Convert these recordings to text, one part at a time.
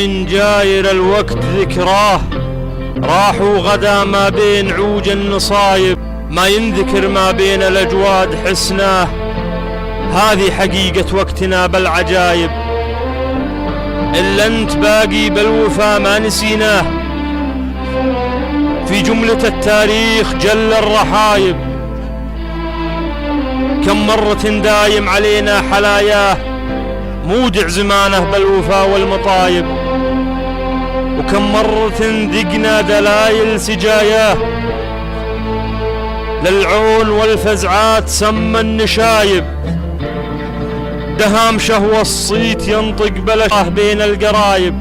من جاير الوقت ذكراه، راحوا غدا ما بين عوج النصايب، ما ينذكر ما بين الأجواد حسناه. هذه حقيقة وقتنا بالعجايب، إلا أنت باقي بالوفا ما نسيناه. في جملة التاريخ جل الرحايب، كم مرة دايم علينا حلاياه، مودع زمانه بالوفا والمطايب. وكم مرة ذقنا دلايل سجاياه، للعون والفزعات سمى النشايب. دهام شهوة الصيت ينطق بلا بين القرايب،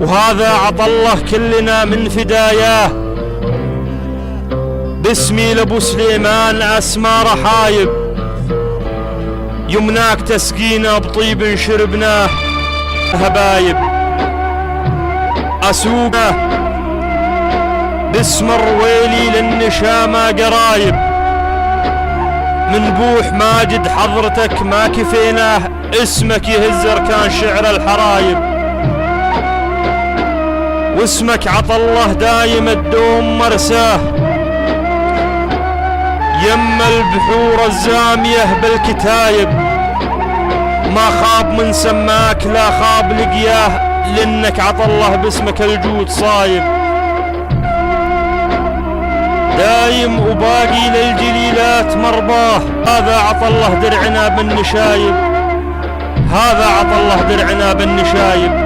وهذا عطله كلنا من فداياه. باسمي لابو سليمان اسمى رحايب، يمناك تسقينا بطيب شربناه هبايب. اسوقه باسم الرويلي للنشامة قرايب، من بوح ماجد حضرتك ما كفيناه، اسمك يهز اركان شعر الحرايب. واسمك عطله دايم الدوم مرساه، يم البحور الزامية بالكتايب. ما خاب من سماك لا خاب لقياه، لانك عطله باسمك الجود صايب. دايم وباقي للجليلات مرباه، هذا عطله درعنا بالنشايب، هذا عطله درعنا بالنشايب.